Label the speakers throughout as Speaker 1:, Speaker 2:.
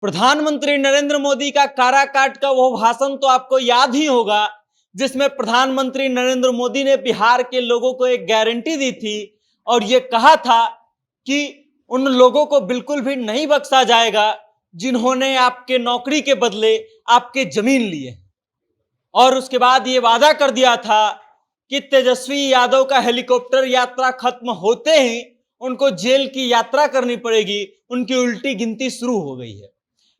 Speaker 1: प्रधानमंत्री नरेंद्र मोदी का काराकाट का वो भाषण तो आपको याद ही होगा, जिसमें प्रधानमंत्री नरेंद्र मोदी ने बिहार के लोगों को एक गारंटी दी थी और ये कहा था कि उन लोगों को बिल्कुल भी नहीं बख्शा जाएगा जिन्होंने आपके नौकरी के बदले आपके जमीन लिए। और उसके बाद ये वादा कर दिया था कि तेजस्वी यादव का हेलीकॉप्टर यात्रा खत्म होते ही उनको जेल की यात्रा करनी पड़ेगी। उनकी उल्टी गिनती शुरू हो गई है।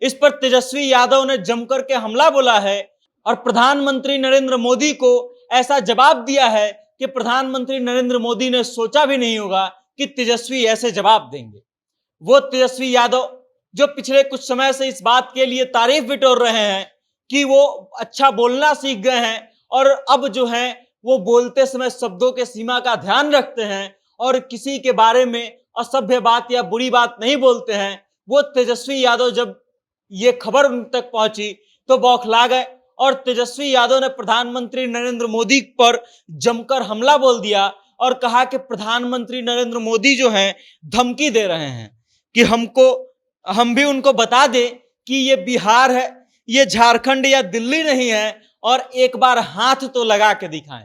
Speaker 1: इस पर तेजस्वी यादव ने जमकर के हमला बोला है और प्रधानमंत्री नरेंद्र मोदी को ऐसा जवाब दिया है कि प्रधानमंत्री नरेंद्र मोदी ने सोचा भी नहीं होगा कि तेजस्वी ऐसे जवाब देंगे। वो तेजस्वी यादव जो पिछले कुछ समय से इस बात के लिए तारीफ बिटोर रहे हैं कि वो अच्छा बोलना सीख गए हैं और अब जो है वो बोलते समय शब्दों के सीमा का ध्यान रखते हैं और किसी के बारे में असभ्य बात या बुरी बात नहीं बोलते हैं। वो तेजस्वी यादव जब ये खबर उन तक पहुंची तो बौखला गए और तेजस्वी यादव ने प्रधानमंत्री नरेंद्र मोदी पर जमकर हमला बोल दिया और कहा कि प्रधानमंत्री नरेंद्र मोदी जो हैं धमकी दे रहे हैं कि हम भी उनको बता दें कि ये बिहार है, ये झारखंड या दिल्ली नहीं है और एक बार हाथ तो लगा के दिखाएं।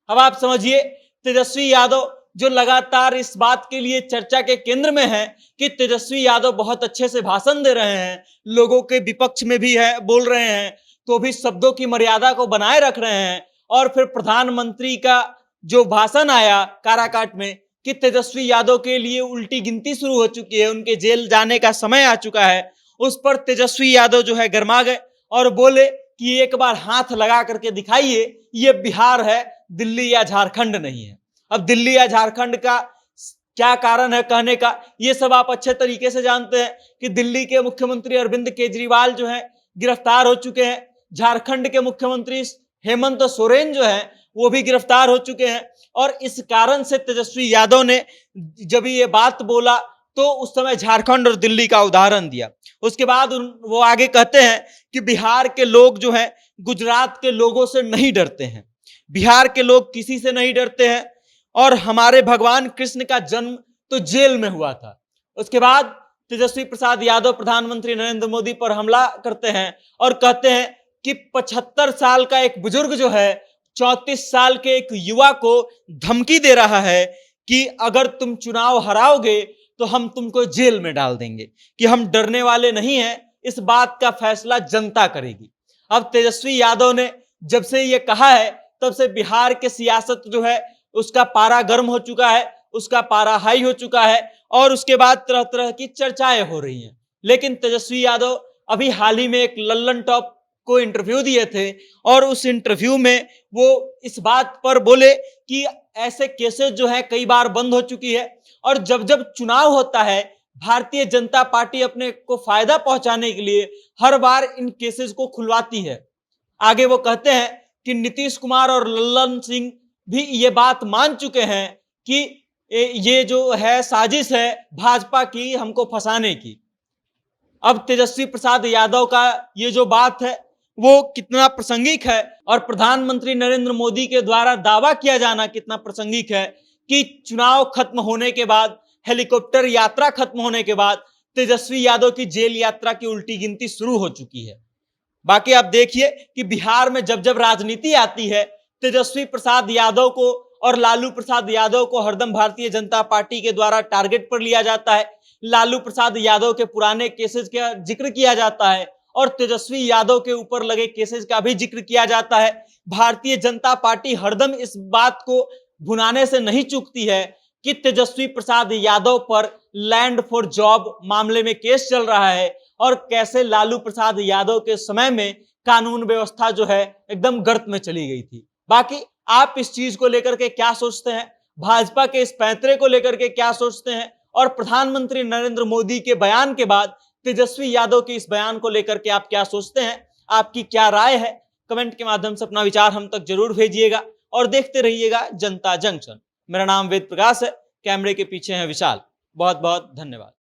Speaker 1: अब आप समझिए, तेजस्वी यादव जो लगातार इस बात के लिए चर्चा के केंद्र में है कि तेजस्वी यादव बहुत अच्छे से भाषण दे रहे हैं, लोगों के विपक्ष में भी है बोल रहे हैं, तो भी शब्दों की मर्यादा को बनाए रख रहे हैं। और फिर प्रधानमंत्री का जो भाषण आया काराकाट में कि तेजस्वी यादव के लिए उल्टी गिनती शुरू हो चुकी है, उनके जेल जाने का समय आ चुका है, उस पर तेजस्वी यादव जो है गरमा गए और बोले कि एक बार हाथ लगा करके दिखाइए, ये बिहार है, दिल्ली या झारखंड नहीं है। अब दिल्ली या झारखंड का क्या कारण है कहने का, ये सब आप अच्छे तरीके से जानते हैं कि दिल्ली के मुख्यमंत्री अरविंद केजरीवाल जो है गिरफ्तार हो चुके हैं, झारखंड के मुख्यमंत्री हेमंत सोरेन जो है वो भी गिरफ्तार हो चुके हैं। और इस कारण से तेजस्वी यादव ने जब ये बात बोला तो उस समय झारखंड और दिल्ली का उदाहरण दिया। उसके बाद वो आगे कहते हैं कि बिहार के लोग जो हैं गुजरात के लोगों से नहीं डरते हैं, बिहार के लोग किसी से नहीं डरते हैं और हमारे भगवान कृष्ण का जन्म तो जेल में हुआ था। उसके बाद तेजस्वी प्रसाद यादव प्रधानमंत्री नरेंद्र मोदी पर हमला करते हैं और कहते हैं कि 75 साल का एक बुजुर्ग जो है 34 साल के एक युवा को धमकी दे रहा है कि अगर तुम चुनाव हराओगे तो हम तुमको जेल में डाल देंगे, कि हम डरने वाले नहीं हैं, इस बात का फैसला जनता करेगी। अब तेजस्वी यादव ने जब से ये कहा है तब से बिहार के सियासत जो है उसका पारा गर्म हो चुका है, उसका पारा हाई हो चुका है और उसके बाद तरह तरह की चर्चाएं हो रही हैं। लेकिन तेजस्वी यादव अभी हाल ही में एक लल्लन टॉप को इंटरव्यू दिए थे और उस इंटरव्यू में वो इस बात पर बोले कि ऐसे केसेस जो है कई बार बंद हो चुकी है और जब जब चुनाव होता है भारतीय जनता पार्टी अपने को फायदा पहुंचाने के लिए हर बार इन केसेस को खुलवाती है। आगे वो कहते हैं कि नीतीश कुमार और लल्लन सिंह भी ये बात मान चुके हैं कि ये जो है साजिश है भाजपा की हमको फंसाने की। अब तेजस्वी प्रसाद यादव का ये जो बात है वो कितना प्रासंगिक है और प्रधानमंत्री नरेंद्र मोदी के द्वारा दावा किया जाना कितना प्रासंगिक है कि चुनाव खत्म होने के बाद, हेलीकॉप्टर यात्रा खत्म होने के बाद तेजस्वी यादव की जेल यात्रा की उल्टी गिनती शुरू हो चुकी है। बाकी आप देखिए कि बिहार में जब जब राजनीति आती है तेजस्वी प्रसाद यादव को और लालू प्रसाद यादव को हरदम भारतीय जनता पार्टी के द्वारा टारगेट पर लिया जाता है। लालू प्रसाद यादव के पुराने केसेस का जिक्र किया जाता है और तेजस्वी यादव के ऊपर लगे केसेस का भी जिक्र किया जाता है। भारतीय जनता पार्टी हरदम इस बात को भुनाने से नहीं चूकती है कि तेजस्वी प्रसाद यादव पर लैंड फॉर जॉब मामले में केस चल रहा है और कैसे लालू प्रसाद यादव के समय में कानून व्यवस्था जो है एकदम गर्त में चली गई थी। बाकी आप इस चीज को लेकर के क्या सोचते हैं, भाजपा के इस पैंतरे को लेकर के क्या सोचते हैं और प्रधानमंत्री नरेंद्र मोदी के बयान के बाद तेजस्वी यादव के इस बयान को लेकर के आप क्या सोचते हैं, आपकी क्या राय है, कमेंट के माध्यम से अपना विचार हम तक जरूर भेजिएगा और देखते रहिएगा जनता जंक्शन। मेरा नाम वेद प्रकाश है, कैमरे के पीछे है विशाल। बहुत बहुत धन्यवाद।